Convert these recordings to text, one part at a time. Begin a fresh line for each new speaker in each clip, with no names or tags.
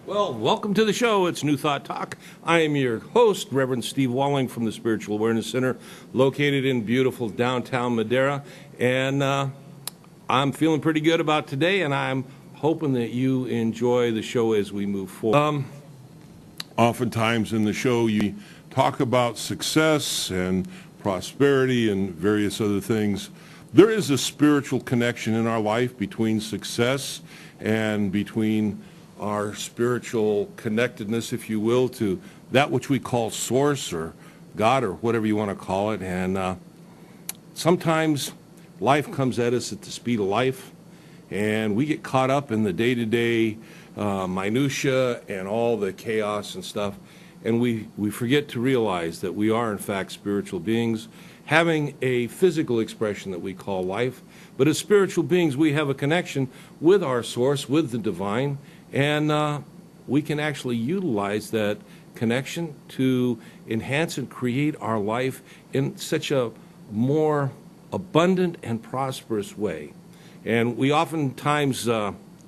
Well, welcome to the show. It's New Thought Talk. I am your host, Reverend Steve Walling from the Spiritual Awareness Center, located in beautiful downtown Madera. And I'm feeling pretty good about today, and I'm hoping that you enjoy the show as we move forward.
Oftentimes in the show, you talk about success and prosperity and various other things. There is a spiritual connection in our life between success and between our spiritual connectedness, if you will, to that which we call Source or God or whatever you want to call it. And sometimes life comes at us at the speed of life, and we get caught up in the day-to-day minutia and all the chaos and stuff, and we forget to realize that we are, in fact, spiritual beings having a physical expression that we call life. But as spiritual beings, we have a connection with our Source, with the divine, and we can actually utilize that connection to enhance and create our life in such a more abundant and prosperous way. And we oftentimes,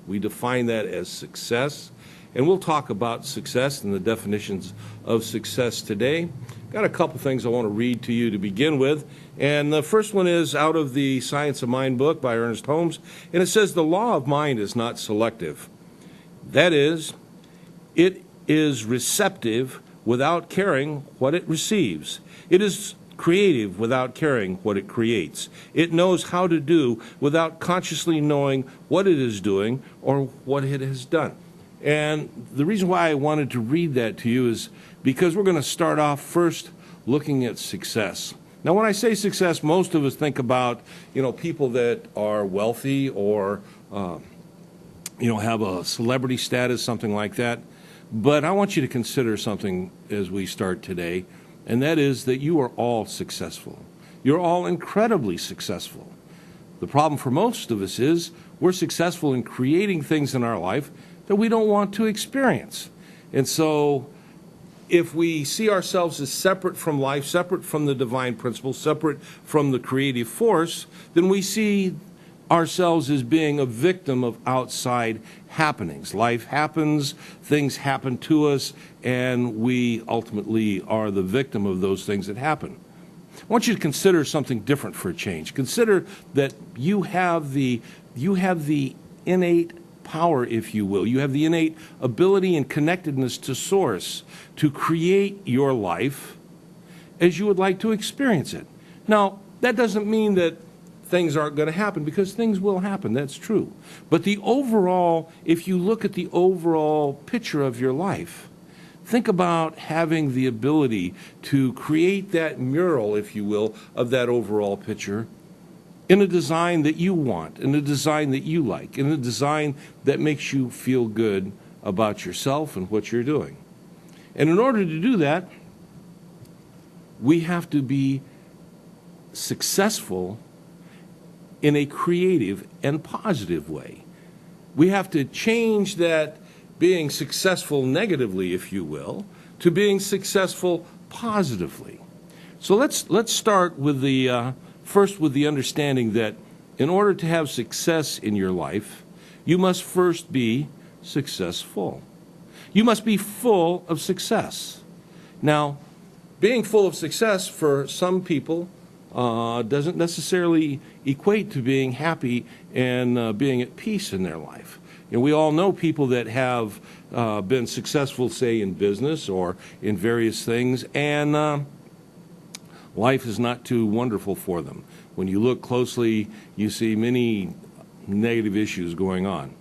we define that as success. And we'll talk about success and the definitions of success today. Got a couple things I want to read to you to begin with. And the first one is out of the Science of Mind book by Ernest Holmes. And it says, the law of mind is not selective. That is, it is receptive without caring what it receives. It is creative without caring what it creates. It knows how to do without consciously knowing what it is doing or what it has done. And the reason why I wanted to read that to you is because we're going to start off first looking at success. Now, when I say success, most of us think about, people that are wealthy or have a celebrity status, something like that. But I want you to consider something as we start today, and that is that you are all successful. You're all incredibly successful. The problem for most of us is we're successful in creating things in our life that we don't want to experience. And so if we see ourselves as separate from life, separate from the divine principle, separate from the creative force, then we see ourselves as being a victim of outside happenings. Life happens, things happen to us, and we ultimately are the victim of those things that happen. I want you to consider something different for a change. Consider that you have the innate power, if you will. You have the innate ability and connectedness to Source to create your life as you would like to experience it. Now, that doesn't mean that things aren't going to happen, because things will happen. That's true. But the overall, if you look at the overall picture of your life, think about having the ability to create that mural, if you will, of that overall picture in a design that you want, in a design that you like, in a design that makes you feel good about yourself and what you're doing. And in order to do that, we have to be successful in a creative and positive way. We have to change that being successful negatively, if you will, to being successful positively. So let's start with the first with the understanding that in order to have success in your life, you must first be successful. You must be full of success. Now, being full of success for some people doesn't necessarily equate to being happy and being at peace in their life. And we all know people that have been successful, say, in business or in various things, and life is not too wonderful for them. When you look closely, you see many negative issues going on.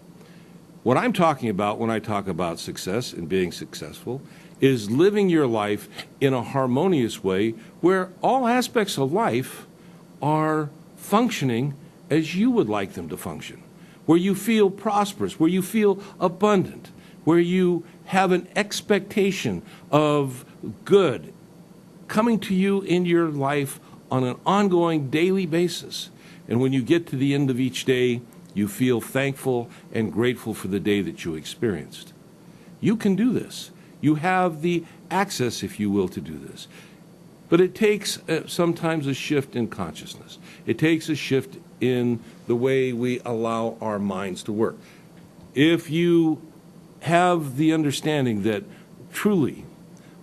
What I'm talking about when I talk about success and being successful is living your life in a harmonious way where all aspects of life are functioning as you would like them to function, where you feel prosperous, where you feel abundant,
where you have an expectation of good coming to you in your life on an ongoing daily basis. And when you get to the end of each day, you feel thankful and grateful for the day that you experienced. You can do this. You have the access, if you will, to do this. But it takes sometimes a shift in consciousness. It takes a shift in the way we allow our minds to work. If you have the understanding that truly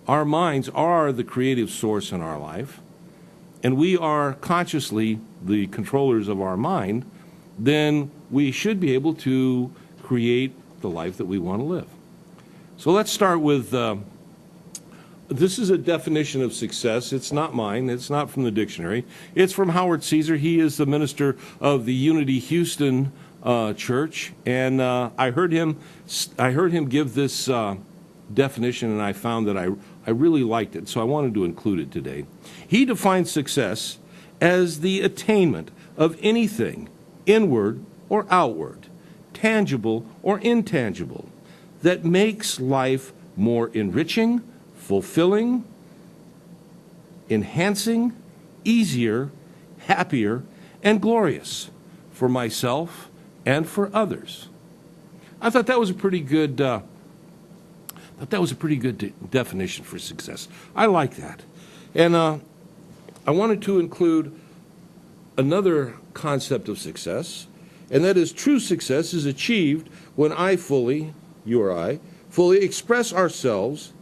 our minds are the creative source in our life, and we are consciously the controllers of our mind, then we should be able to create the life that we want to live. So let's start with, this is a definition of success. It's not mine. It's not from the dictionary. It's from Howard Caesar. He is the minister of the Unity Houston Church, and I heard him give this definition, and I found that I really liked it, so I wanted to include it today. He defines success as the attainment of anything, inward or outward, tangible or intangible, that makes life more enriching, fulfilling, enhancing, easier, happier, and glorious for myself and for others. I thought that was a pretty good definition for success. I like that. And I wanted to include another concept of success, and that is true success is achieved when you or I, fully express ourselves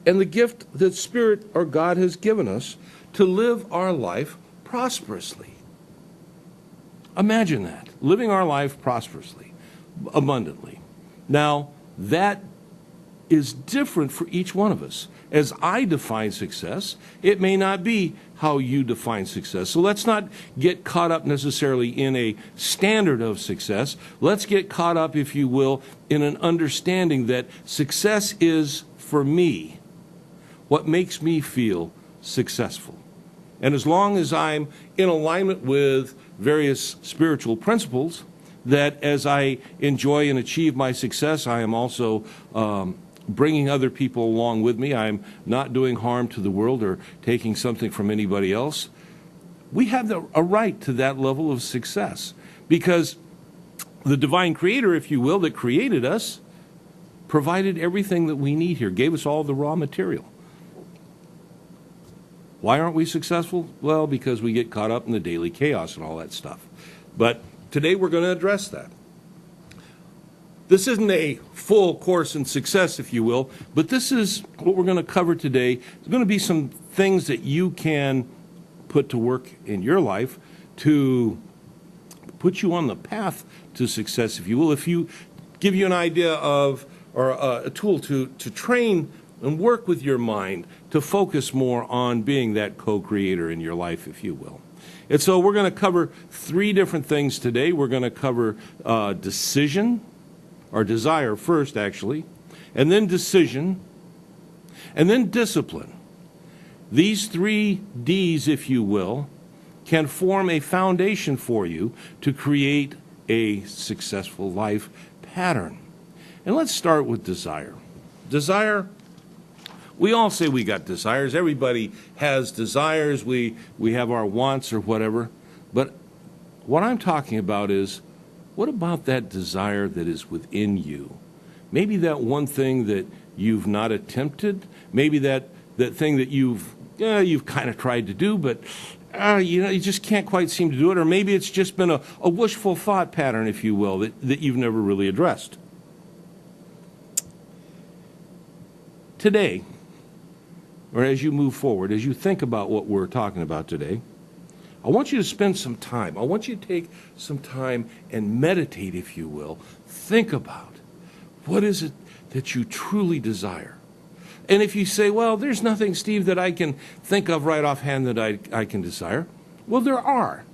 and the gift that Spirit or God has given us to live our life prosperously. Imagine that, living our life prosperously, abundantly. Now, that is different for each one of us. As I define success, it may not be how you define success. So let's not get caught up necessarily in a standard of success. Let's get caught up, if you will, in an understanding that success is, for me, what makes me feel successful. And as long as I'm in alignment with various spiritual principles, that as I enjoy and achieve my success, I am also bringing other people along with me. I'm not doing harm to the world or taking something from anybody else. We have a right to that level of success because the divine creator, if you will, that created us, provided everything that we need here, gave us all the raw material. Why aren't we successful? Well, because we get caught up in the daily chaos and all that stuff. But today we're going to address that. This isn't a full course in success, if you will, but this is what we're going to cover today. There's going to be some things that you can put to work in your life to put you on the path to success, if you will. If you give you an idea of, or a tool to train and work with your mind to focus more on being that co-creator in your life, if you will. And so we're going to cover three different things today. We're going to cover decision, or desire first, actually, and then decision, and then discipline. These three D's, if you will, can form a foundation for you to create a successful life pattern. And let's start with desire. Desire, we all say we got desires. Everybody has desires. We have our wants or whatever. But what I'm talking about is, what about that desire that is within you? Maybe that one thing that you've not attempted. Maybe that thing that you've kind of tried to do, but you just can't quite seem to do it. Or maybe it's just been a wishful thought pattern, if you will, that you've never really addressed. Today, or as you move forward, as you think about what we're talking about today, I want you to spend some time. I want you to take some time and meditate, if you will. Think about what is it that you truly desire. And if you say, well, there's nothing, Steve, that I can think of right offhand that I can desire. Well, there are.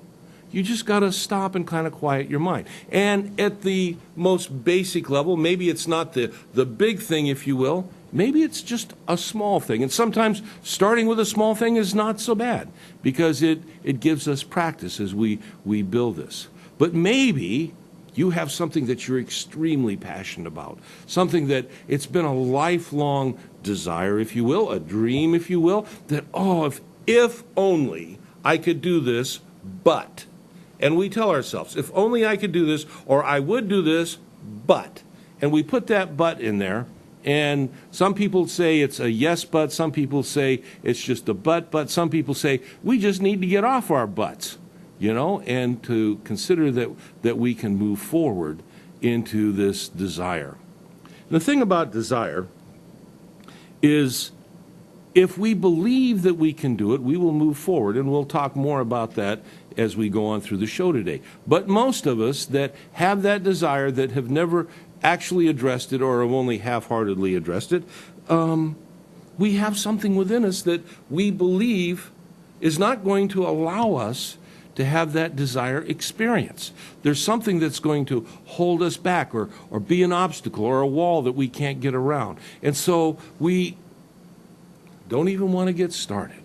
You just got to stop and kind of quiet your mind. And at the most basic level, maybe it's not the big thing, if you will. Maybe it's just a small thing. And sometimes starting with a small thing is not so bad because it gives us practice as we build this. But maybe you have something that you're extremely passionate about, something that it's been a lifelong desire, if you will, a dream, if you will, that, oh, if only I could do this, but. And we tell ourselves, if only I could do this, or I would do this, but. And we put that but in there. And some people say it's a yes, but. Some people say it's just a but. Some people say we just need to get off our butts, and to consider that we can move forward into this desire. The thing about desire is if we believe that we can do it, we will move forward, and we'll talk more about that as we go on through the show today. But most of us that have that desire, that have never actually addressed it or have only half-heartedly addressed it, we have something within us that we believe is not going to allow us to have that desire experience. There's something that's going to hold us back or be an obstacle or a wall that we can't get around. And so we don't even want to get started.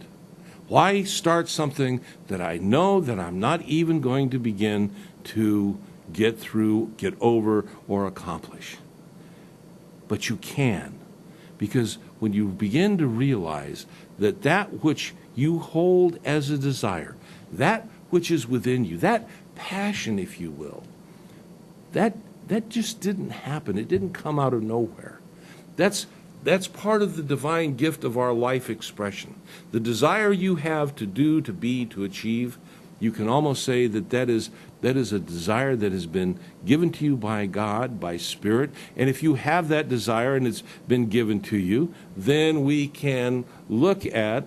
Why start something that I know that I'm not even going to begin to get through, get over, or accomplish? But you can, because when you begin to realize that that which you hold as a desire, that which is within you, that passion, if you will, that just didn't happen. It didn't come out of nowhere. That's part of the divine gift of our life expression. The desire you have to do, to be, to achieve, you can almost say that is a desire that has been given to you by God, by Spirit. And if you have that desire and it's been given to you, then we can look at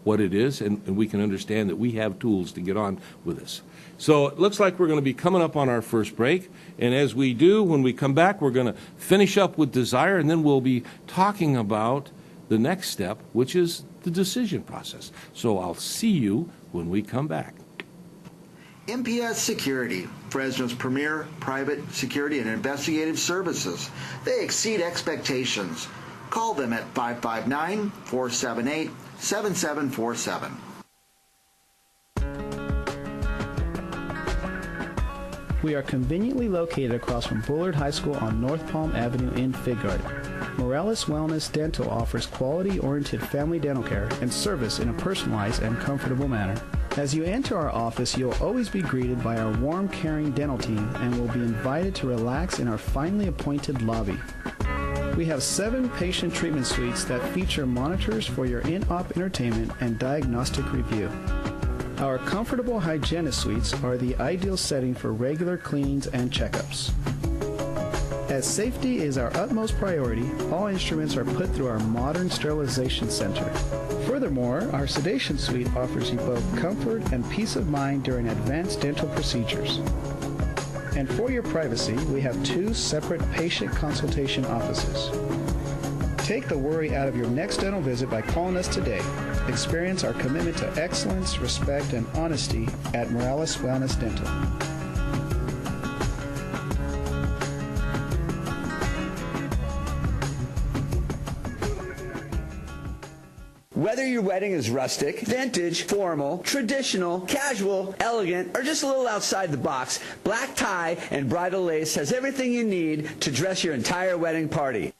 what it is, and we can understand that we have tools to get on with this. So it looks like we're going to be coming up on our first break. And as we do, when we come back, we're going to finish up with desire, and then we'll be talking about the next step, which is the decision process. So I'll see you when we come back.
MPS Security, Fresno's premier private security and investigative services. They exceed expectations. Call them at 559-478-7747.
We are conveniently located across from Bullard High School on North Palm Avenue in Fig Garden. Morales Wellness Dental offers quality-oriented family dental care and service in a personalized and comfortable manner. As you enter our office, you'll always be greeted by our warm, caring dental team and will be invited to relax in our finely appointed lobby. We have 7 patient treatment suites that feature monitors for your in-op entertainment and diagnostic review. Our comfortable hygienist suites are the ideal setting for regular cleanings and checkups. As safety is our utmost priority, all instruments are put through our modern sterilization center. Furthermore, our sedation suite offers you both comfort and peace of mind during advanced dental procedures. And for your privacy, we have 2 separate patient consultation offices. Take the worry out of your next dental visit by calling us today. Experience our commitment to excellence, respect, and honesty at Morales Wellness Dental.
Whether your wedding is rustic, vintage, formal, traditional, casual, elegant, or just a little outside the box, Black Tie and Bridal Lace has everything you need to dress your entire wedding party.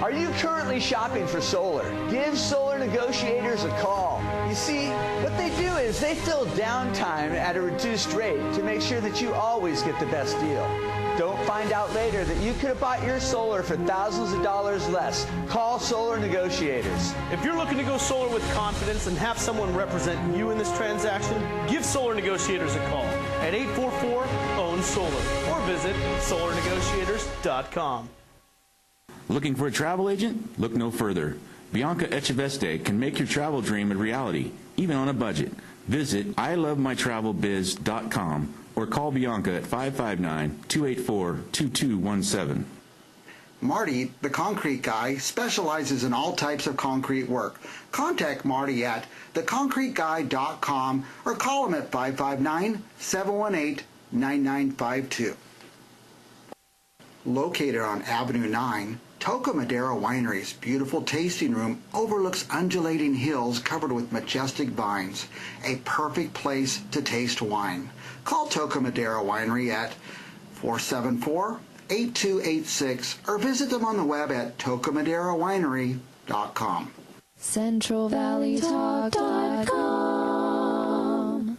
Are you currently shopping for solar? Give Solar Negotiators a call. You see, what they do is they fill downtime at a reduced rate to make sure that you always get the best deal. Don't find out later that you could have bought your solar for thousands of dollars less. Call Solar Negotiators.
If you're looking to go solar with confidence and have someone represent you in this transaction, give Solar Negotiators a call at 844-OWN-SOLAR or visit solarnegotiators.com.
Looking for a travel agent? Look no further. Bianca Echeveste can make your travel dream a reality, even on a budget. Visit ilovemytravelbiz.com or call Bianca at 559-284-2217.
Marty, the concrete guy, specializes in all types of concrete work. Contact Marty at theconcreteguy.com or call him at 559-718-9952. Located on Avenue 9, Toca Madera Winery's beautiful tasting room overlooks undulating hills covered with majestic vines, a perfect place to taste wine. Call Toca Madera Winery at 474-8286 or visit them on the web at tocamadeirawinery.com.
CentralValleyTalk.com.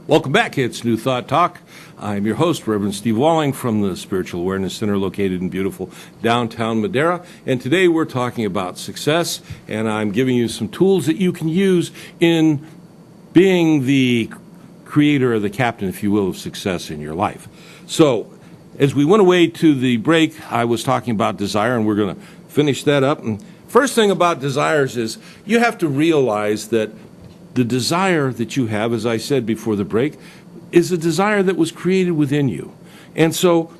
Welcome back. It's New Thought Talk. I'm your host, Reverend Steve Walling from the Spiritual Awareness Center located in beautiful downtown Madera. And today we're talking about success, and I'm giving you some tools that you can use in being the creator or the captain, if you will, of success in your life. So, as we went away to the break, I was talking about desire, and we're going to finish that up. And first thing about desires is you have to realize that the desire that you have, as I said before the break, is a desire that was created within you. And so,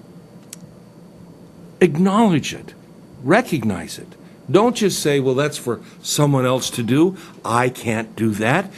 acknowledge it. Recognize it. Don't just say, well, that's for someone else to do. I can't do that.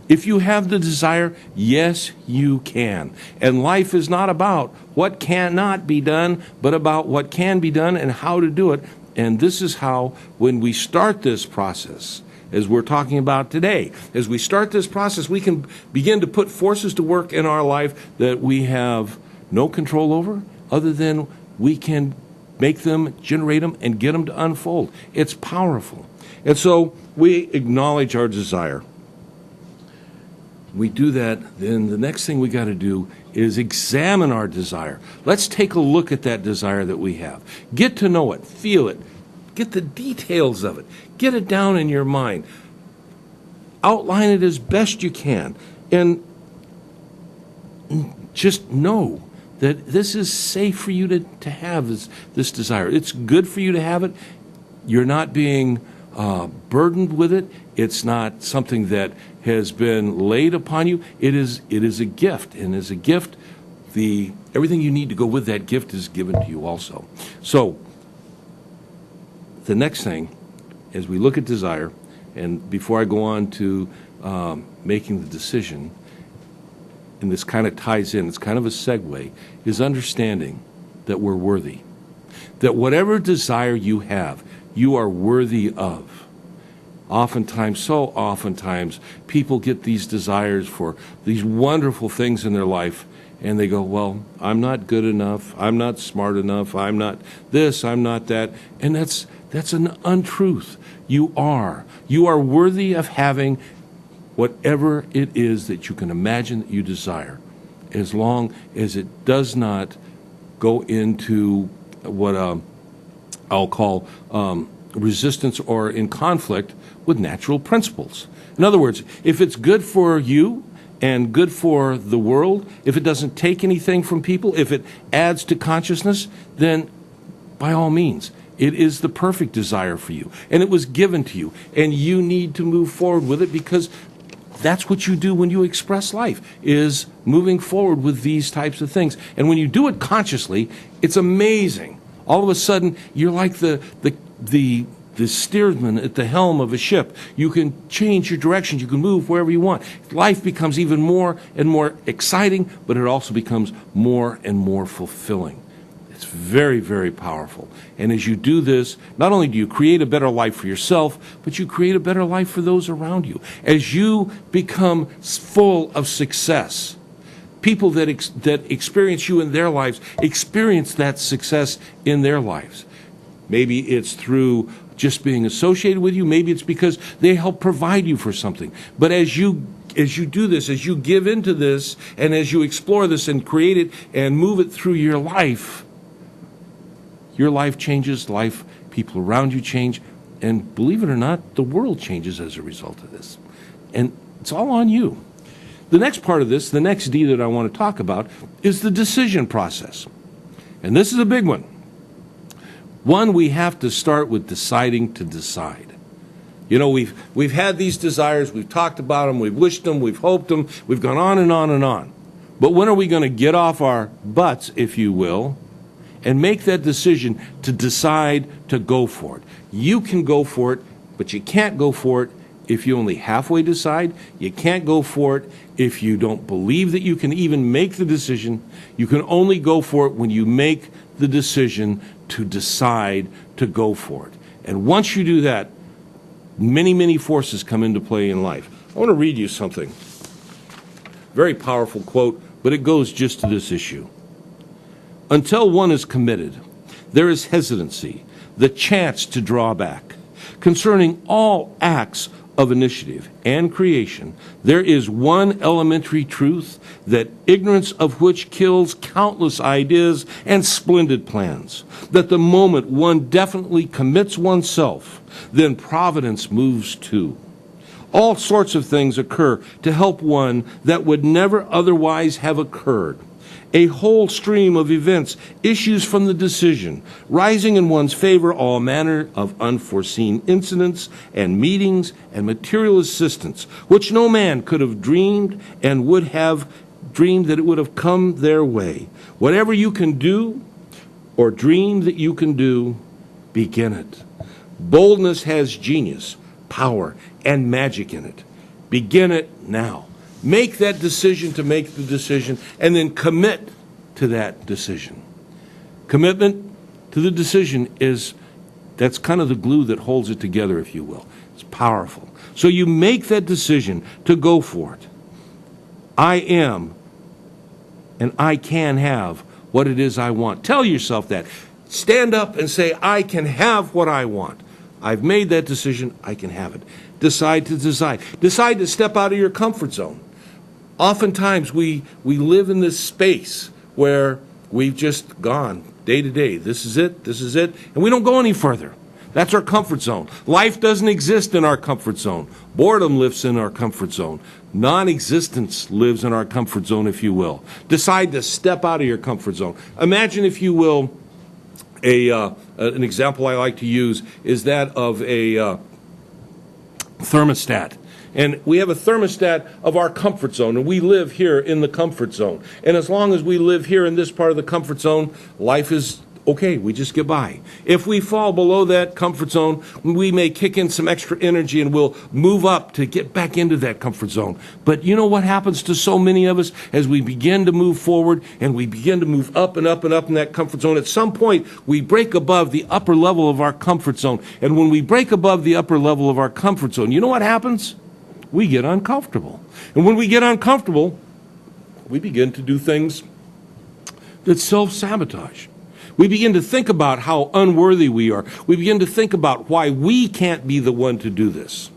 If you have the desire, yes, you can. And life is not about what cannot be done, but about what can be done and how to do it. And this is how, when we start this process, as we're talking about today, as we start this process, we can begin to put forces to work in our life that we have no control over, other than we can make them, generate them, and get them to unfold. It's powerful. And so we acknowledge our desire. We do that, then the next thing we got to do is examine our desire. Let's take a look at that desire that we have. Get to know it, feel it, get the details of it, get it down in your mind. Outline it as best you can, and just know that this is safe for you to have this desire. It's good for you to have it. You're not being burdened with it. It's not something that has been laid upon you. It is a gift, and as a gift, everything you need to go with that gift is given to you also. So the next thing, as we look at desire, and before I go on to making the decision, and this kind of ties in, it's kind of a segue, is understanding that we're worthy. That whatever desire you have, you are worthy of. Oftentimes, people get these desires for these wonderful things in their life, and they go, well, I'm not good enough, I'm not smart enough, I'm not this, I'm not that. And that's an untruth. You are worthy of having whatever it is that you can imagine that you desire, as long as it does not go into what I'll call resistance or in conflict with natural principles. In other words, if it's good for you and good for the world, if it doesn't take anything from people, if it adds to consciousness, then by all means, it is the perfect desire for you. And it was given to you. And you need to move forward with it, because that's what you do when you express life, is moving forward with these types of things. And when you do it consciously, it's amazing. All of a sudden, you're like the steersman at the helm of a ship. You can change your directions. You can move wherever you want. Life becomes even more and more exciting, but it also becomes more and more fulfilling. It's very, very powerful. And as you do this, not only do you create a better life for yourself, but you create a better life for those around you. As you become full of success, people that experience you in their lives experience that success in their lives. Maybe it's through just being associated with you. Maybe it's because they help provide you for something. But as you do this, as you give into this, and as you explore this and create it and move it through your life changes, people around you change, and believe it or not, the world changes as a result of this. And it's all on you. The next part of this, the next D that I want to talk about, is the decision process. And this is a big one. One, we have to start with deciding to decide. You know, we've had these desires, we've talked about them, we've wished them, we've hoped them, we've gone on and on and on. But when are we going to get off our butts, if you will, and make that decision to decide to go for it? You can go for it, but you can't go for it if you only halfway decide. You can't go for it if you don't believe that you can even make the decision. You can only go for it when you make the decision to decide to go for it. And once you do that, many, many forces come into play in life. I want to read you something. Very powerful quote, but it goes just to this issue. Until one is committed, there is hesitancy, the chance to draw back. Concerning all acts of initiative and creation, there is one elementary truth, that ignorance of which kills countless ideas and splendid plans. That the moment one definitely commits oneself, then providence moves too. All sorts of things occur to help one that would never otherwise have occurred. A whole stream of events issues from the decision, rising in one's favor all manner of unforeseen incidents and meetings and material assistance, which no man could have dreamed and would have dreamed that it would have come their way. Whatever you can do or dream that you can do, begin it. Boldness has genius, power, and magic in it. Begin it now. Make that decision to make the decision, and then commit to that decision. Commitment to the decision that's kind of the glue that holds it together, if you will. It's powerful. So you make that decision to go for it. I am and I can have what it is I want. Tell yourself that. Stand up and say, I can have what I want. I've made that decision. I can have it. Decide to decide. Decide to step out of your comfort zone. Oftentimes we live in this space where we've just gone day to day. This is it, and we don't go any further. That's our comfort zone. Life doesn't exist in our comfort zone. Boredom lives in our comfort zone. Non-existence lives in our comfort zone, if you will. Decide to step out of your comfort zone. Imagine, if you will, an example I like to use is that of a thermostat. And we have a thermostat of our comfort zone, and we live here in the comfort zone. And as long as we live here in this part of the comfort zone, life is okay, we just get by. If we fall below that comfort zone, we may kick in some extra energy and we'll move up to get back into that comfort zone. But you know what happens to so many of us as we begin to move forward and we begin to move up and up and up in that comfort zone? At some point, we break above the upper level of our comfort zone. And when we break above the upper level of our comfort zone, you know what happens? We get uncomfortable. And when we get uncomfortable, we begin to do things that self-sabotage. We begin to think about how unworthy we are. We begin to think about why we can't be the one to do this.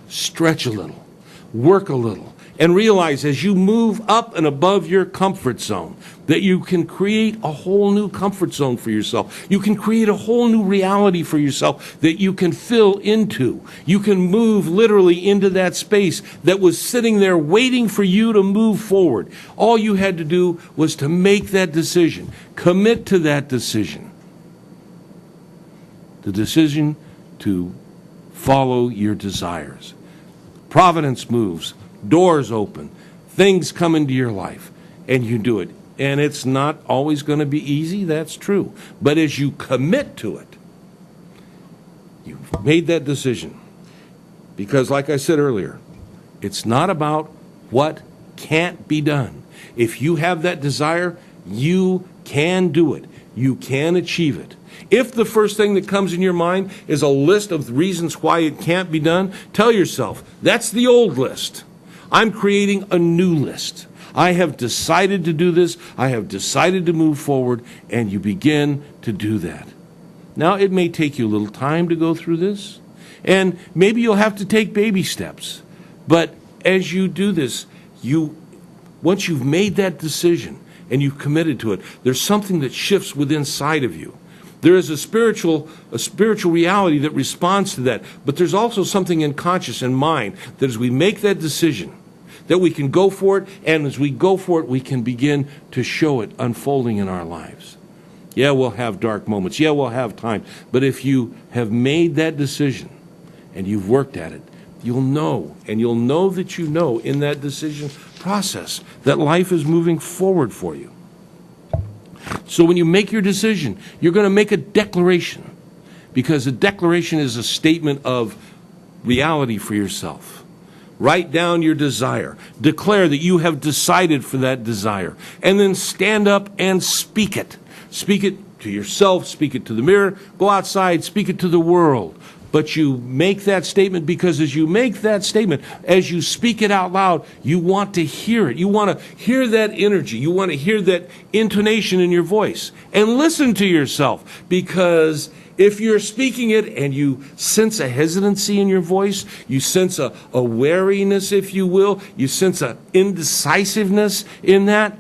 Stretch a little, work a little, and realize as you move up and above your comfort zone that you can create a whole new comfort zone for yourself. You can create a whole new reality for yourself that you can fill into. You can move literally into that space that was sitting there waiting for you to move forward. All you had to do was to make that decision. Commit to that decision. The decision to follow your desires. Providence moves. Doors open, things come into your life, and you do it. And it's not always going to be easy, that's true. But as you commit to it, you've made that decision. Because like I said earlier, it's not about what can't be done. If you have that desire, you can do it. You can achieve it. If the first thing that comes in your mind is a list of reasons why it can't be done, tell yourself, that's the old list. I'm creating a new list. I have decided to do this. I have decided to move forward, and you begin to do that. Now, it may take you a little time to go through this, and maybe you'll have to take baby steps. But as you do this, once you've made that decision and you've committed to it, there's something that shifts within inside of you. There is a spiritual reality that responds to that, but there's also something in conscious and mind that as we make that decision, that we can go for it, and as we go for it, we can begin to show it unfolding in our lives. Yeah, we'll have dark moments. Yeah, we'll have time. But if you have made that decision and you've worked at it, you'll know, and you'll know that you know in that decision process that life is moving forward for you. So when you make your decision, you're going to make a declaration, because a declaration is a statement of reality for yourself. Write down your desire. Declare that you have decided for that desire. And then stand up and speak it. Speak it to yourself, speak it to the mirror, go outside, speak it to the world. But you make that statement because as you make that statement, as you speak it out loud, you want to hear it. You want to hear that energy. You want to hear that intonation in your voice. And listen to yourself, because if you're speaking it and you sense a hesitancy in your voice, you sense a wariness, if you will, you sense an indecisiveness in that,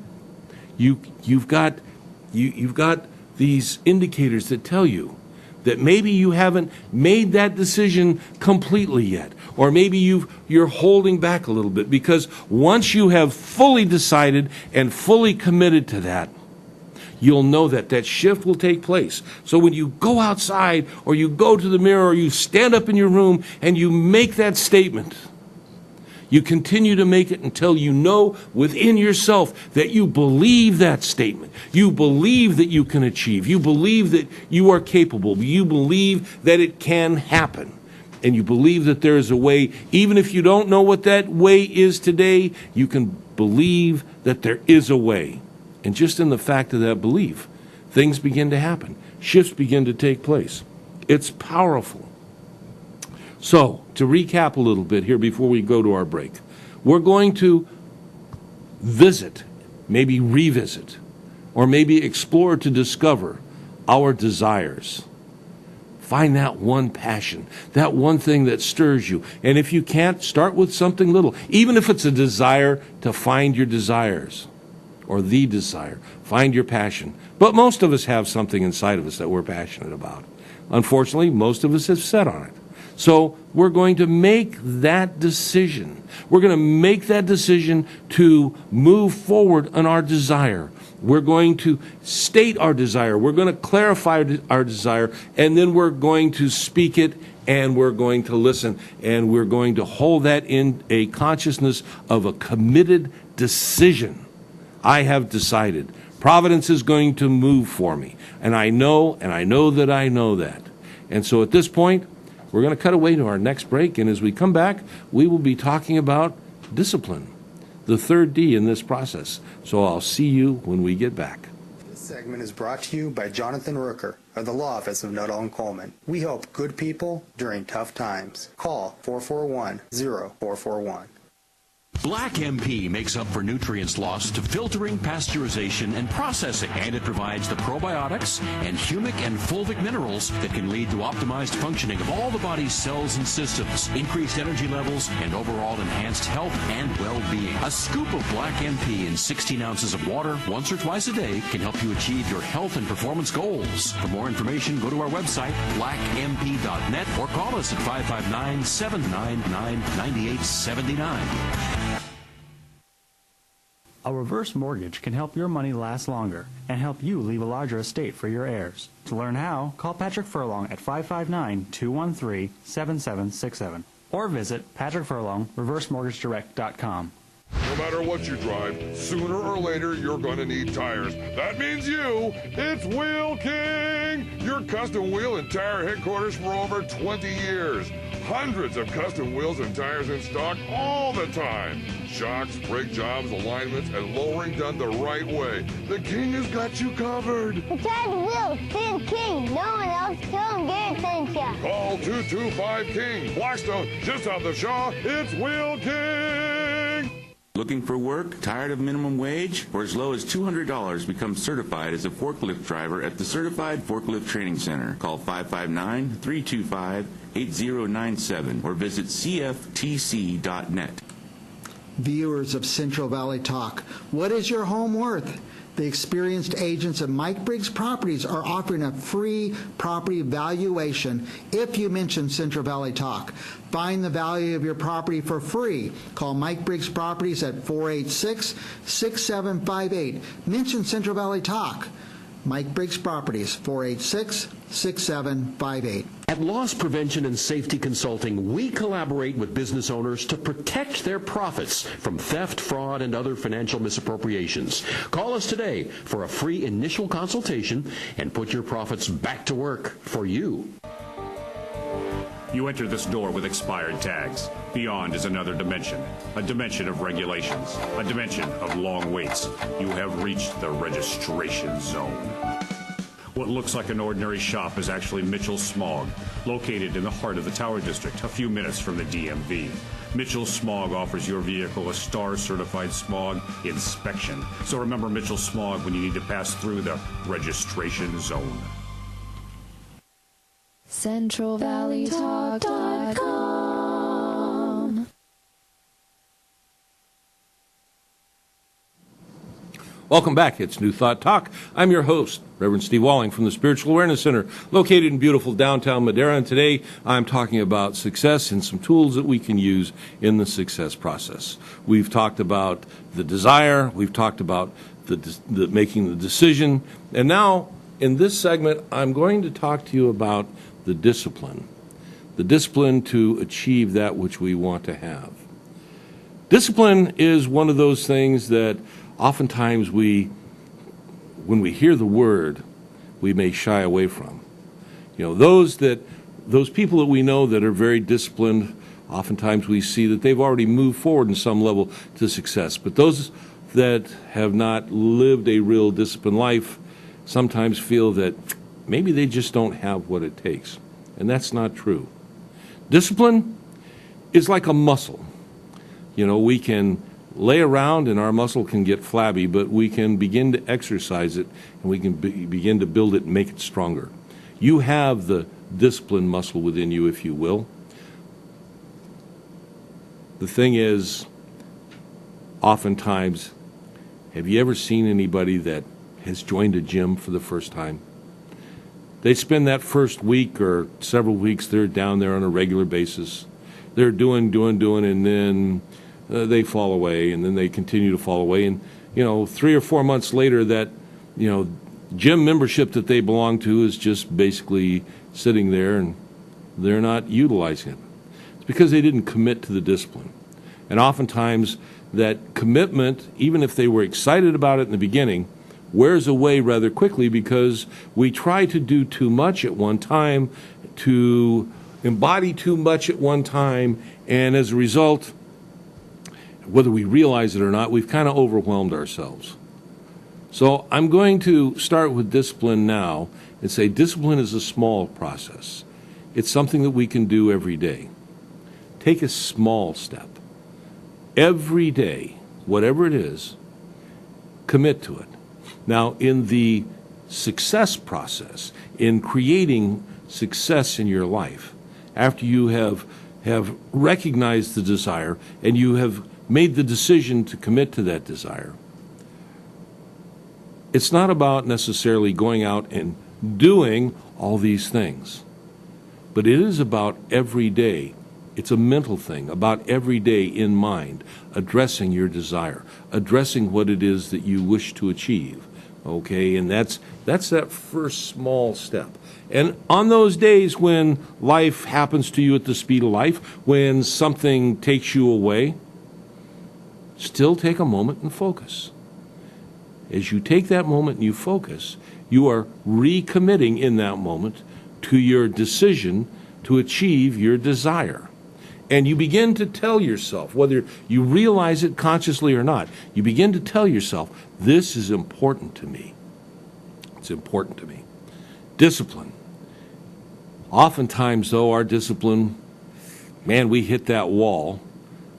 you've got these indicators that tell you that maybe you haven't made that decision completely yet, or maybe you're holding back a little bit, because once you have fully decided and fully committed to that, you'll know that that shift will take place. So when you go outside, or you go to the mirror, or you stand up in your room and you make that statement, you continue to make it until you know within yourself that you believe that statement. You believe that you can achieve. You believe that you are capable. You believe that it can happen. And you believe that there is a way. Even if you don't know what that way is today, you can believe that there is a way. And just in the fact of that belief, things begin to happen. Shifts begin to take place. It's powerful. So, to recap a little bit here before we go to our break, we're going to visit, maybe revisit, or maybe explore to discover our desires. Find that one passion, that one thing that stirs you. And if you can't, start with something little. Even if it's a desire to find your desires, or the desire, find your passion. But most of us have something inside of us that we're passionate about. Unfortunately, most of us have set on it. So we're going to make that decision. We're going to make that decision to move forward on our desire. We're going to state our desire. We're going to clarify our desire, and then we're going to speak it, and we're going to listen, and we're going to hold that in a consciousness of a committed decision. I have decided. Providence is going to move for me, and I know that I know that. And so at this point, we're going to cut away to our next break, and as we come back, we will be talking about discipline, the third D in this process. So I'll see you when we get back.
This segment is brought to you by Jonathan Rooker of the Law Office of Nuttall and Coleman. We help good people during tough times. Call 441-0441.
Black MP makes up for nutrients lost to filtering, pasteurization, and processing, and it provides the probiotics and humic and fulvic minerals that can lead to optimized functioning of all the body's cells and systems, increased energy levels, and overall enhanced health and well-being. A scoop of Black MP in 16 ounces of water once or twice a day can help you achieve your health and performance goals. For more information, go to our website, blackmp.net, or call us at 559-799-9879.
A reverse mortgage can help your money last longer and help you leave a larger estate for your heirs. To learn how, call Patrick Furlong at 559-213-7767 or visit patrickfurlong, reversemortgagedirect.com.
No matter what you drive, sooner or later you're going to need tires. That means you. It's Wheel King, your custom wheel and tire headquarters for over 20 years. Hundreds of custom wheels and tires in stock all the time. Shocks, brake jobs, alignments, and lowering done the right way. The King has got you covered.
The tire wheels, Wheel King. No one else can get attention.
Call 225-KING. Blackstone, just off the Shaw. It's Wheel King.
Looking for work? Tired of minimum wage? For as low as $200, become certified as a forklift driver at the Certified Forklift Training Center. Call 559-325-8097 or visit cftc.net.
Viewers of Central Valley Talk, what is your home worth? The experienced agents of Mike Briggs Properties are offering a free property valuation if you mention Central Valley Talk. Find the value of your property for free. Call Mike Briggs Properties at 486-6758. Mention Central Valley Talk. Mike Briggs Properties, 486-6758.
At Loss Prevention and Safety Consulting, we collaborate with business owners to protect their profits from theft, fraud, and other financial misappropriations. Call us today for a free initial consultation and put your profits back to work for you.
You enter this door with expired tags. Beyond is another dimension, a dimension of regulations, a dimension of long waits. You have reached the registration zone. What looks like an ordinary shop is actually Mitchell Smog, located in the heart of the Tower District, a few minutes from the DMV. Mitchell Smog offers your vehicle a STAR-certified smog inspection. So remember Mitchell Smog when you need to pass through the registration zone.
CentralValleyTalk.com.
Welcome back. It's New Thought Talk. I'm your host, Reverend Steve Walling from the Spiritual Awareness Center, located in beautiful downtown Madera. And today I'm talking about success and some tools that we can use in the success process. We've talked about the desire. We've talked about the making the decision. And now, in this segment, I'm going to talk to you about the discipline to achieve that which we want to have. Discipline is one of those things that oftentimes when we hear the word, we may shy away from. You know, those people that we know that are very disciplined, oftentimes we see that they've already moved forward in some level to success. But those that have not lived a real disciplined life sometimes feel that maybe they just don't have what it takes. And that's not true. Discipline is like a muscle. You know, we can lay around and our muscle can get flabby, but we can begin to exercise it and we can begin to build it and make it stronger. You have the discipline muscle within you, if you will. The thing is, oftentimes, have you ever seen anybody that has joined a gym for the first time? They spend that first week or several weeks, they're down there on a regular basis. They're doing, and then they fall away, and then they continue to fall away. And, 3 or 4 months later, that, gym membership that they belong to is just basically sitting there, and they're not utilizing it. It's because they didn't commit to the discipline. And oftentimes, that commitment, even if they were excited about it in the beginning, wears away rather quickly because we try to do too much at one time, to embody too much at one time, and as a result, whether we realize it or not, we've kind of overwhelmed ourselves. So I'm going to start with discipline now and say discipline is a small process. It's something that we can do every day. Take a small step. Every day, whatever it is, commit to it. Now, in the success process, in creating success in your life, after you have recognized the desire and you have made the decision to commit to that desire, it's not about necessarily going out and doing all these things, but it is about every day. It's a mental thing, about every day in mind, addressing your desire, addressing what it is that you wish to achieve. Okay, and that's that first small step. And on those days when life happens to you at the speed of life, when something takes you away, still take a moment and focus. As you take that moment and you focus, you are recommitting in that moment to your decision to achieve your desire. And you begin to tell yourself, whether you realize it consciously or not, you begin to tell yourself, this is important to me. It's important to me. Discipline. Oftentimes, though, our discipline, man, we hit that wall.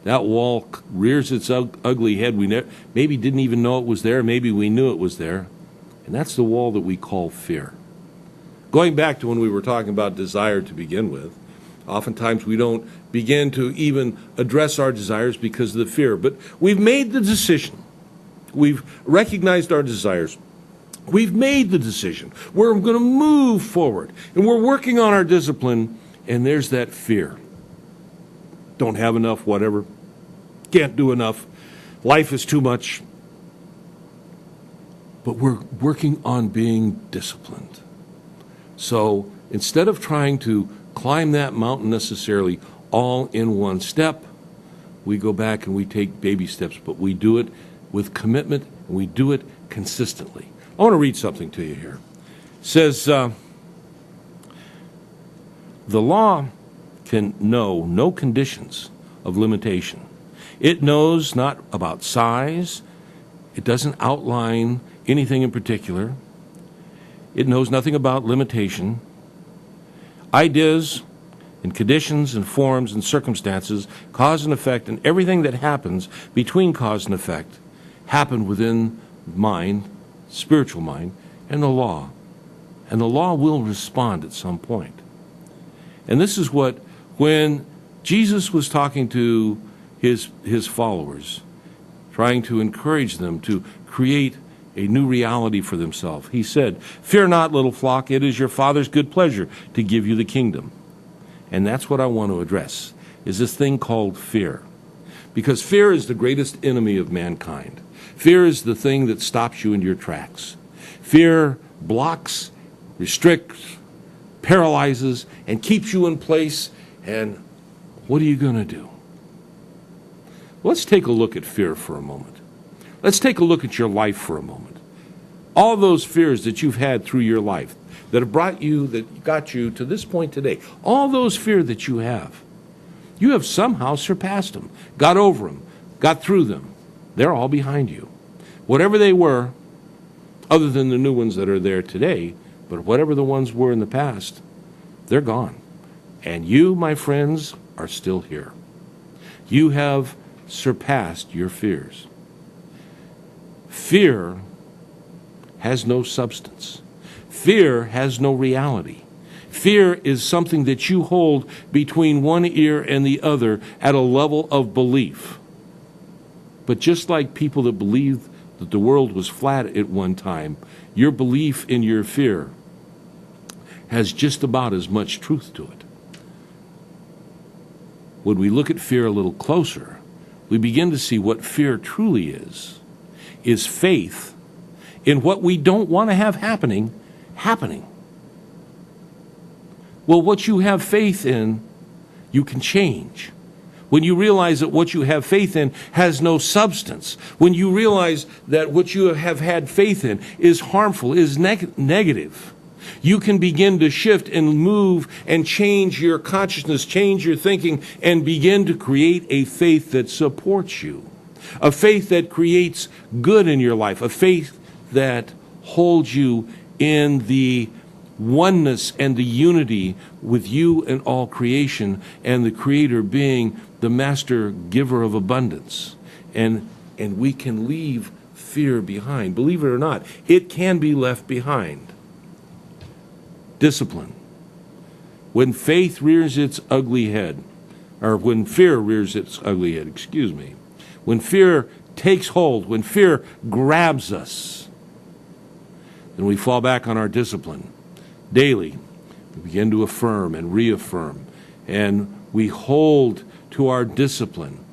That wall rears its ugly head. We maybe didn't even know it was there. Maybe we knew it was there. And that's the wall that we call fear. Going back to when we were talking about desire to begin with, oftentimes we don't begin to even address our desires because of the fear. But we've made the decision. We've recognized our desires. We've made the decision. We're going to move forward. And we're working on our discipline. And there's that fear. Don't have enough, whatever. Can't do enough. Life is too much. But we're working on being disciplined. So instead of trying to climb that mountain necessarily all in one step, we go back and we take baby steps, but we do it with commitment and we do it consistently. I want to read something to you here. It says, the law can know no conditions of limitation. It knows not about size. It doesn't outline anything in particular. It knows nothing about limitation. Ideas and conditions and forms and circumstances, cause and effect, and everything that happens between cause and effect happen within mind, spiritual mind, and the law. And the law will respond at some point. And this is what, when Jesus was talking to his followers, trying to encourage them to create a new reality for themselves, he said, "Fear not, little flock, it is your Father's good pleasure to give you the kingdom." And that's what I want to address, is this thing called fear. Because fear is the greatest enemy of mankind. Fear is the thing that stops you in your tracks. Fear blocks, restricts, paralyzes, and keeps you in place. And what are you going to do? Let's take a look at fear for a moment. Let's take a look at your life for a moment. All those fears that you've had through your life, that have brought you, that got you to this point today, all those fears that you have somehow surpassed them, got over them, got through them. They're all behind you. Whatever they were, other than the new ones that are there today, but whatever the ones were in the past, they're gone. And you, my friends, are still here. You have surpassed your fears. Fear has no substance. Fear has no reality. Fear is something that you hold between one ear and the other at a level of belief. But just like people that believed that the world was flat at one time, your belief in your fear has just about as much truth to it. When we look at fear a little closer, we begin to see what fear truly is faith in what we don't want to have happening. Well, what you have faith in, you can change. When you realize that what you have faith in has no substance, when you realize that what you have had faith in is harmful, is negative, you can begin to shift and move and change your consciousness, change your thinking, and begin to create a faith that supports you, a faith that creates good in your life, a faith that holds you in the oneness and the unity with you and all creation, and the Creator being the master giver of abundance. And we can leave fear behind. Believe it or not, it can be left behind. Discipline. When faith rears its ugly head, or when fear rears its ugly head, when fear takes hold, when fear grabs us, then we fall back on our discipline. Daily, we begin to affirm and reaffirm, and we hold to our discipline.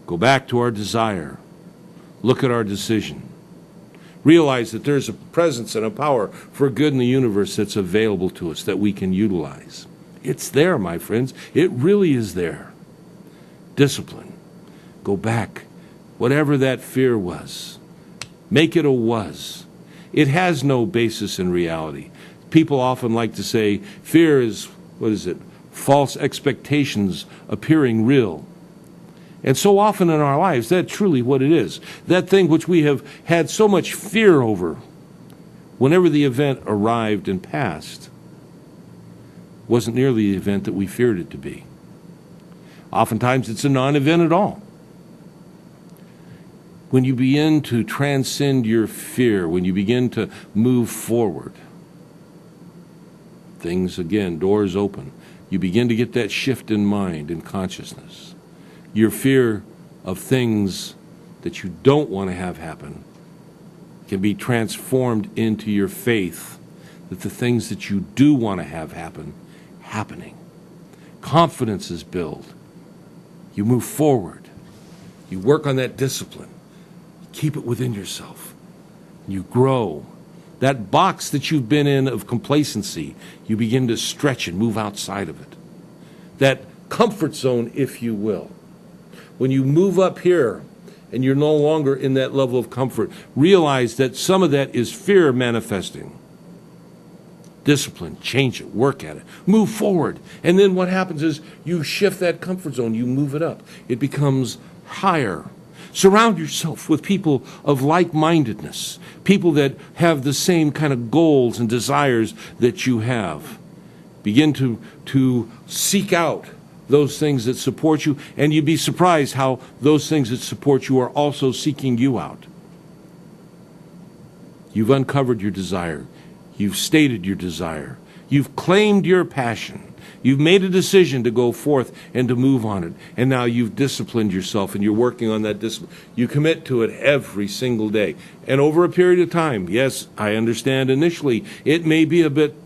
Go back to our desire. Look at our decision. Realize that there's a presence and a power for good in the universe that's available to us that we can utilize. It's there, my friends. It really is there. Discipline. Go back. Whatever that fear was, make it a was. It has no basis in reality. People often like to say fear is, false expectations appearing real. And so often in our lives, that's truly what it is. That thing which we have had so much fear over, whenever the event arrived and passed, wasn't nearly the event that we feared it to be. Oftentimes it's a non-event at all. When you begin to transcend your fear, when you begin to move forward, things again, doors open. You begin to get that shift in mind and consciousness. Your fear of things that you don't want to have happen can be transformed into your faith that the things that you do want to have happen, happening. Confidence is built. You move forward. You work on that discipline. Keep it within yourself. You grow. That box that you've been in of complacency, you begin to stretch and move outside of it. That comfort zone, if you will. When you move up here and you're no longer in that level of comfort, realize that some of that is fear manifesting. Discipline, change it, work at it, move forward. And then what happens is you shift that comfort zone, you move it up. It becomes higher. Surround yourself with people of like-mindedness, people that have the same kind of goals and desires that you have. Begin to seek out those things that support you, and you'd be surprised how those things that support you are also seeking you out. You've uncovered your desire. You've stated your desire. You've claimed your passion. You've made a decision to go forth and to move on it. And now you've disciplined yourself and you're working on that discipline. You commit to it every single day. And over a period of time, yes, I understand initially, it may be a bit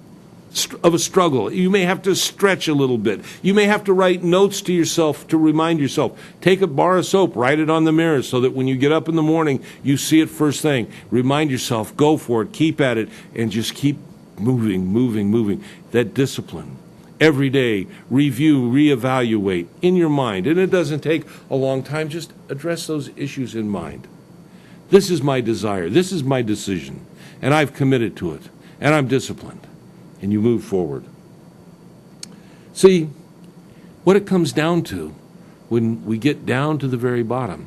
of a struggle. You may have to stretch a little bit. You may have to write notes to yourself to remind yourself. Take a bar of soap, write it on the mirror so that when you get up in the morning, you see it first thing. Remind yourself, go for it, keep at it, and just keep moving. That discipline. Every day, review, reevaluate in your mind. And it doesn't take a long time. Just address those issues in mind. This is my desire. This is my decision. And I've committed to it. And I'm disciplined. And you move forward. See, what it comes down to when we get down to the very bottom,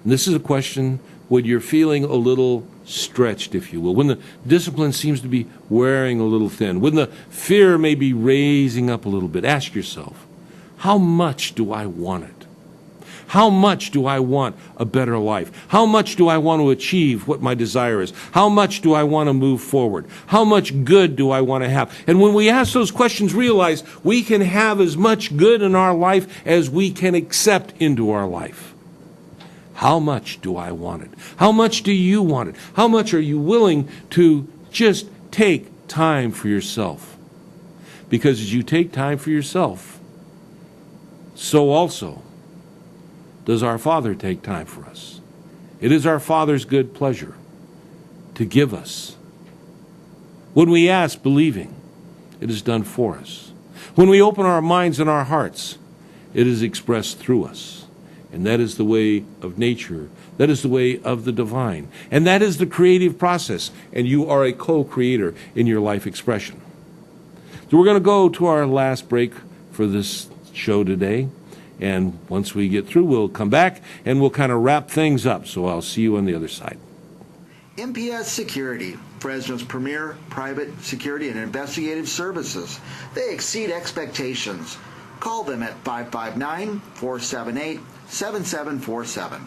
and this is a question when you're feeling a little stretched, if you will, when the discipline seems to be wearing a little thin, when the fear may be raising up a little bit, ask yourself, how much do I want it? How much do I want a better life? How much do I want to achieve what my desire is? How much do I want to move forward? How much good do I want to have? And when we ask those questions, realize we can have as much good in our life as we can accept into our life. How much do I want it? How much do you want it? How much are you willing to just take time for yourself? Because as you take time for yourself, so also does our Father take time for us. It is our Father's good pleasure to give us. When we ask, believing, it is done for us. When we open our minds and our hearts, it is expressed through us. And that is the way of nature. That is the way of the divine. And that is the creative process. And you are a co-creator in your life expression. So we're going to go to our last break for this show today. And once we get through, we'll come back and we'll kind of wrap things up. So I'll see you on the other side.
MPS Security, Fresno's premier private security and investigative services. They exceed expectations. Call them at 559-478-7747.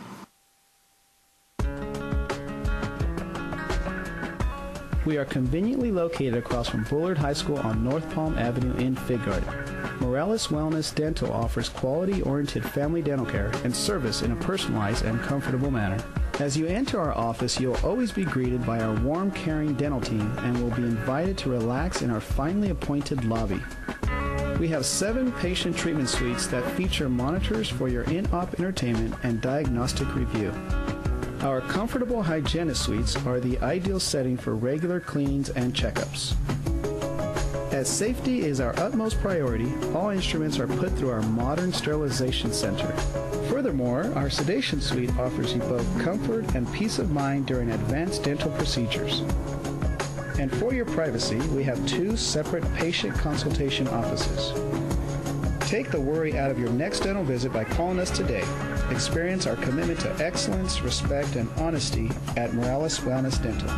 We are conveniently located across from Bullard High School on North Palm Avenue in Fig Garden. Morales Wellness Dental offers quality-oriented family dental care and service in a personalized and comfortable manner. As you enter our office, you'll always be greeted by our warm, caring dental team and will be invited to relax in our finely appointed lobby. We have 7 patient treatment suites that feature monitors for your in-op entertainment and diagnostic review. Our comfortable hygienist suites are the ideal setting for regular cleanings and checkups. As safety is our utmost priority, all instruments are put through our modern sterilization center. Furthermore, our sedation suite offers you both comfort and peace of mind during advanced dental procedures. And for your privacy, we have 2 separate patient consultation offices. Take the worry out of your next dental visit by calling us today. Experience our commitment to excellence, respect, and honesty at Morales Wellness Dental.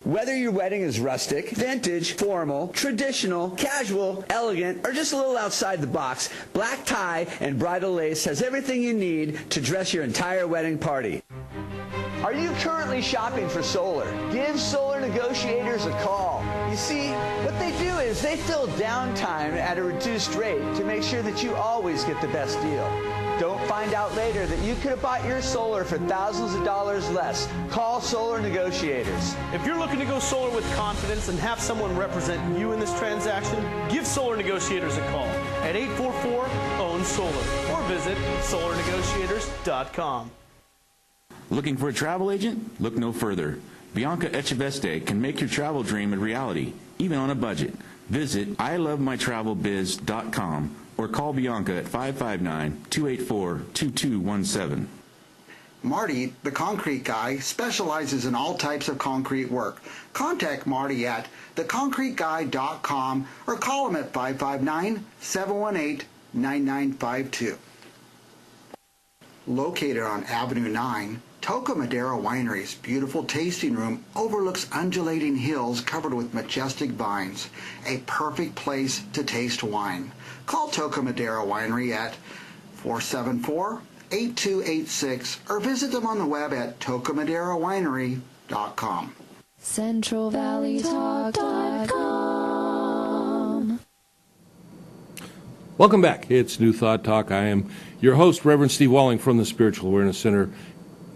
Whether your wedding is rustic, vintage, formal, traditional, casual, elegant, or just a little outside the box, Black Tie and Bridal Lace has everything you need to dress your entire wedding party. Are you currently shopping for solar? Give Solar Negotiators a call. You see, what they do is they fill downtime at a reduced rate to make sure that you always get the best deal. Don't find out later that you could have bought your solar for thousands of dollars less. Call Solar Negotiators.
If you're looking to go solar with confidence and have someone represent you in this transaction, give Solar Negotiators a call at 844-OWN-SOLAR or visit solarnegotiators.com.
Looking for a travel agent? Look no further. Bianca Echeveste can make your travel dream a reality, even on a budget. Visit ilovemytravelbiz.com or call Bianca at 559-284-2217.
Marty, the concrete guy, specializes in all types of concrete work. Contact Marty at theconcreteguy.com or call him at 559-718-9952. Located on Avenue 9, Toca Madera Winery's beautiful tasting room overlooks undulating hills covered with majestic vines, a perfect place to taste wine. Call Toca Madera Winery at 474-8286 or visit them on the web at tocamadeirawinery.com.
CentralValleyTalk.com.
Welcome back. It's New Thought Talk. I am your host, Reverend Steve Walling from the Spiritual Awareness Center,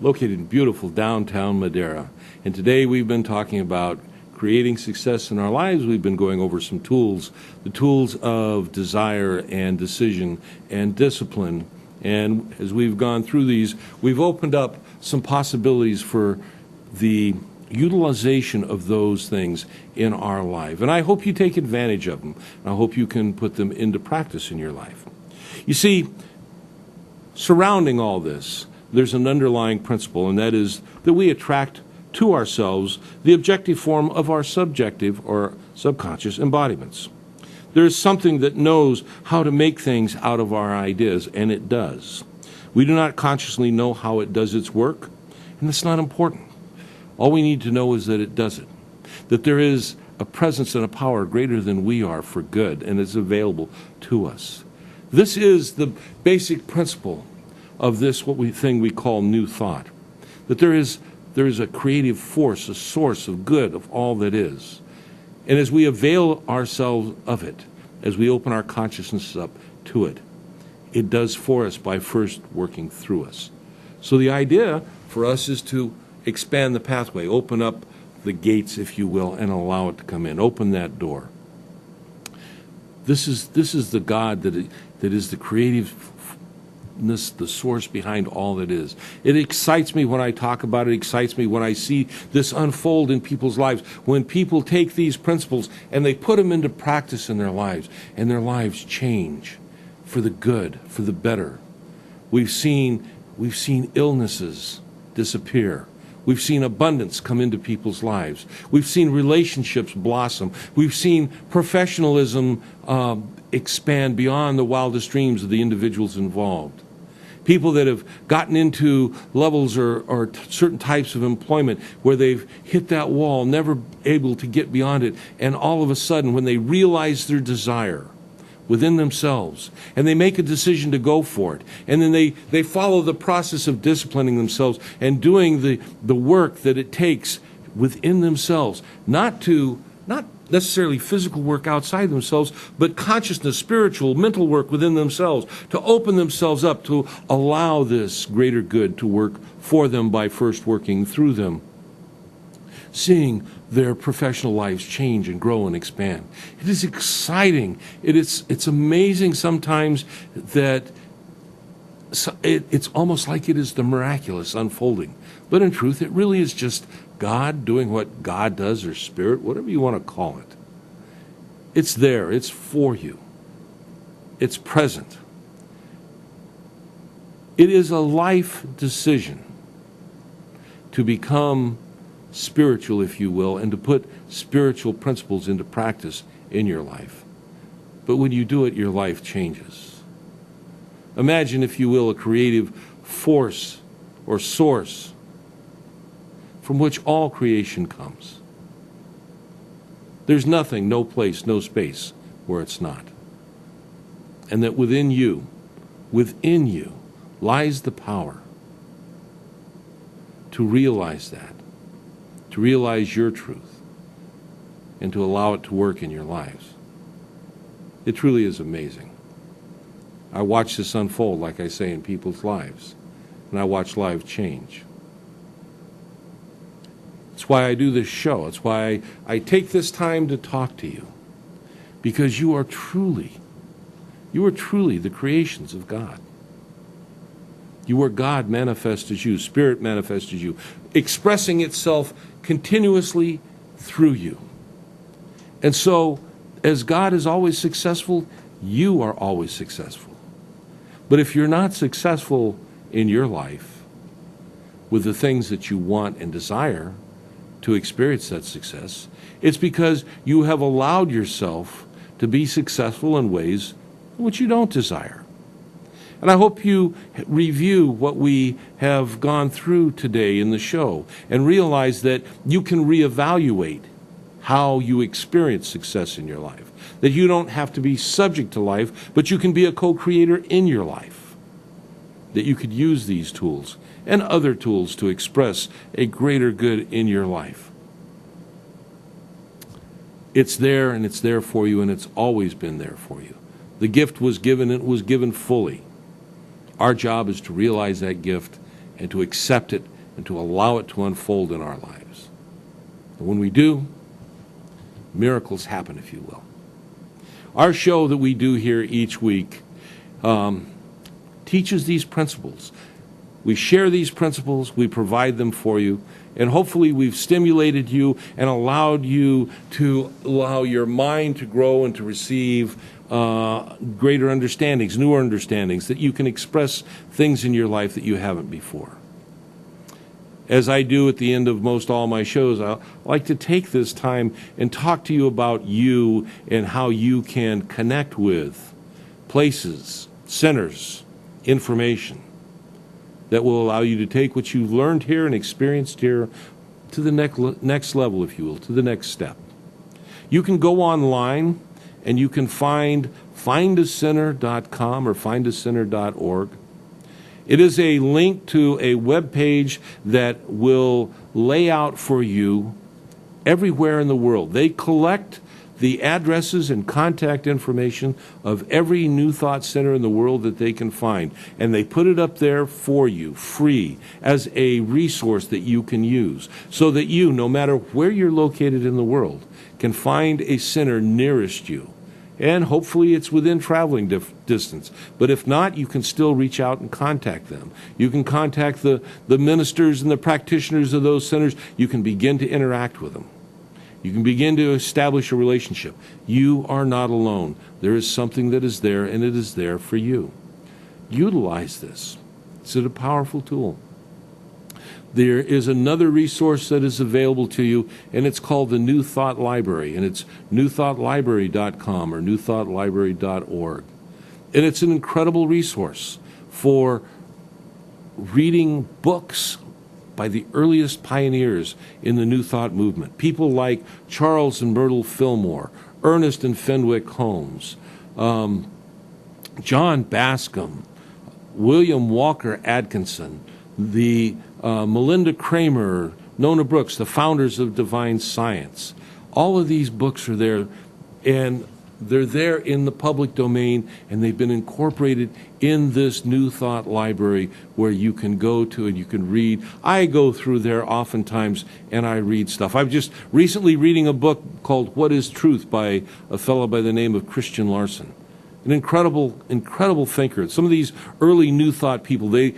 located in beautiful downtown Madera. And today we've been talking about creating success in our lives. We've been going over some tools, the tools of desire and decision and discipline. And as we've gone through these, we've opened up some possibilities for the utilization of those things in our life. And I hope you take advantage of them. I hope you can put them into practice in your life. You see, surrounding all this, there's an underlying principle, and that is that we attract to ourselves the objective form of our subjective or subconscious embodiments. There is something that knows how to make things out of our ideas, and it does. We do not consciously know how it does its work, and that's not important. All we need to know is that it does it, that there is a presence and a power greater than we are for good, and it's available to us. This is the basic principle of this thing we call New Thought, that there is a creative force, a source of good of all that is. And as we avail ourselves of it, as we open our consciousness up to it, it does for us by first working through us. So the idea for us is to expand the pathway, open up the gates, if you will, and allow it to come in. Open that door. This is the God that is the creative, the source behind all that is. It excites me when I talk about it. It excites me when I see this unfold in people's lives. When people take these principles and they put them into practice in their lives, and their lives change for the good, for the better. We've seen illnesses disappear. We've seen abundance come into people's lives. We've seen relationships blossom. We've seen professionalism expand beyond the wildest dreams of the individuals involved. People that have gotten into levels or certain types of employment where they've hit that wall, never able to get beyond it, and all of a sudden when they realize their desire within themselves, and they make a decision to go for it, and then they follow the process of disciplining themselves and doing the work that it takes within themselves, not necessarily physical work outside themselves, but consciousness, spiritual, mental work within themselves, to open themselves up to allow this greater good to work for them by first working through them, seeing their professional lives change and grow and expand. It is exciting. It's amazing sometimes that it's almost like it is the miraculous unfolding. But in truth, it really is just God doing what God does, or Spirit, whatever you want to call it. It's there. It's for you. It's present. It is a life decision to become spiritual, if you will, and to put spiritual principles into practice in your life. But when you do it, your life changes. Imagine, if you will, a creative force or source from which all creation comes. There's nothing, no place, no space where it's not. And that within you lies the power to realize that, to realize your truth, and to allow it to work in your lives. It truly is amazing. I watch this unfold, like I say, in people's lives, and I watch lives change. It's why I do this show. It's why I take this time to talk to you, because you are truly the creations of God. You are God manifest as you, Spirit manifest as you, expressing itself continuously through you. And so, as God is always successful, you are always successful. But if you're not successful in your life, with the things that you want and desire to experience that success. It's because you have allowed yourself to be successful in ways which you don't desire. And I hope you review what we have gone through today in the show and realize that you can reevaluate how you experience success in your life. That you don't have to be subject to life, but you can be a co-creator in your life. That you could use these tools and other tools to express a greater good in your life. It's there, and it's there for you, and it's always been there for you. The gift was given, and it was given fully. Our job is to realize that gift and to accept it and to allow it to unfold in our lives. And when we do, miracles happen, if you will. Our show that we do here each week teaches these principles. We share these principles, we provide them for you, and hopefully we've stimulated you and allowed you to allow your mind to grow and to receive greater understandings, newer understandings, that you can express things in your life that you haven't before. As I do at the end of most all my shows, I like to take this time and talk to you about you and how you can connect with places, centers, information that will allow you to take what you've learned here and experienced here to the next level, if you will, to the next step. You can go online and you can find findacenter.com or findacenter.org. It is a link to a web page that will lay out for you everywhere in the world. They collect the addresses and contact information of every New Thought Center in the world that they can find, and they put it up there for you, free, as a resource that you can use, so that you, no matter where you're located in the world, can find a center nearest you. And hopefully it's within traveling distance. But if not, you can still reach out and contact them. You can contact the ministers and the practitioners of those centers. You can begin to interact with them. You can begin to establish a relationship. You are not alone. There is something that is there, and it is there for you. Utilize this. It's a powerful tool. There is another resource that is available to you, and it's called the New Thought Library, and it's newthoughtlibrary.com or newthoughtlibrary.org. And it's an incredible resource for reading books by the earliest pioneers in the New Thought movement. People like Charles and Myrtle Fillmore, Ernest and Fenwick Holmes, John Bascom, William Walker Atkinson, the Melinda Kramer, Nona Brooks, the founders of Divine Science. All of these books are there, and they're there in the public domain, and they've been incorporated in this New Thought Library where you can go to and you can read. I go through there oftentimes, and I read stuff. I'm just recently reading a book called What is Truth by a fellow by the name of Christian Larson. An incredible thinker. Some of these early New Thought people, they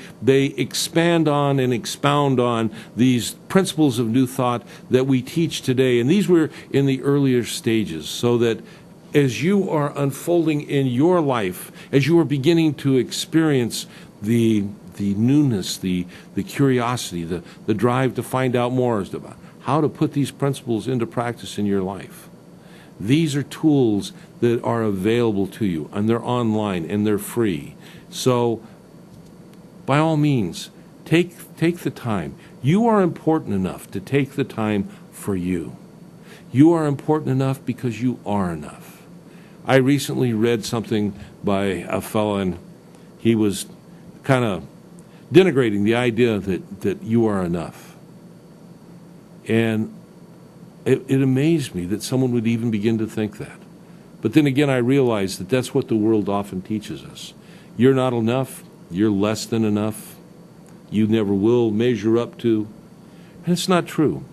expand on and expound on these principles of New Thought that we teach today. And these were in the earlier stages, so that as you are unfolding in your life, as you are beginning to experience the newness, the curiosity, the drive to find out more about how to put these principles into practice in your life. These are tools that are available to you, and they're online, and they're free. So, by all means, take the time. You are important enough to take the time for you. You are important enough because you are enough. I recently read something by a fellow, and he was kind of denigrating the idea that you are enough. And it amazed me that someone would even begin to think that. But then again, I realized that that's what the world often teaches us. You're not enough. You're less than enough. You never will measure up to. And it's not true.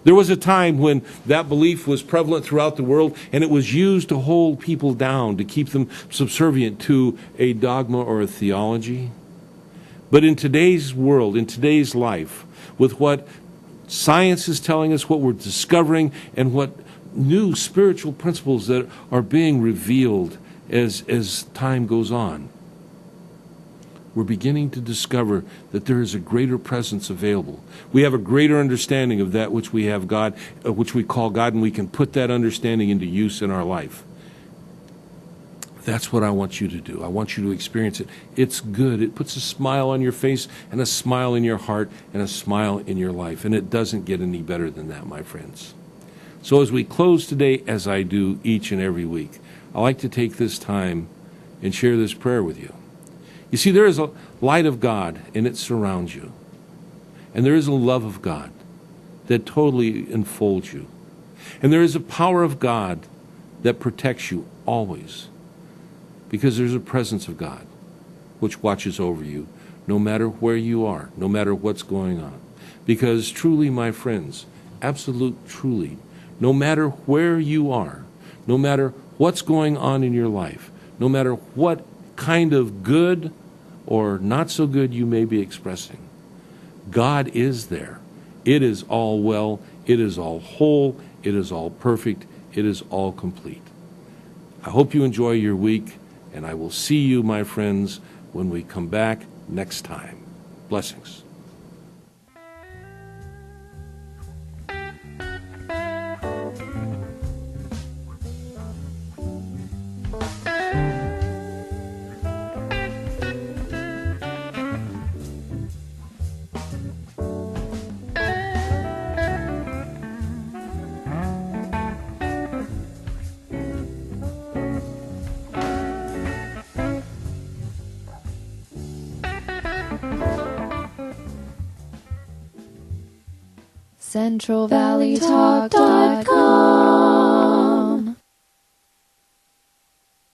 There was a time when that belief was prevalent throughout the world, and it was used to hold people down, to keep them subservient to a dogma or a theology. But in today's world, in today's life, with what science is telling us, what we're discovering, and what new spiritual principles that are being revealed as time goes on, we're beginning to discover that there is a greater presence available. We have a greater understanding of that which we have God, which we call God, and we can put that understanding into use in our life. That's what I want you to do. I want you to experience it. It's good. It puts a smile on your face and a smile in your heart and a smile in your life. And it doesn't get any better than that, my friends. So as we close today, as I do each and every week, I like to take this time and share this prayer with you. You see, there is a light of God, and it surrounds you. And there is a love of God that totally enfolds you. And there is a power of God that protects you always. Because there's a presence of God which watches over you no matter where you are, no matter what's going on. Because truly, my friends, absolute truly, no matter where you are, no matter what's going on in your life, no matter what kind of good or not so good you may be expressing, God is there. It is all well. It is all whole. It is all perfect. It is all complete. I hope you enjoy your week. And I will see you, my friends, when we come back next time. Blessings.
CentralValleyTalk.com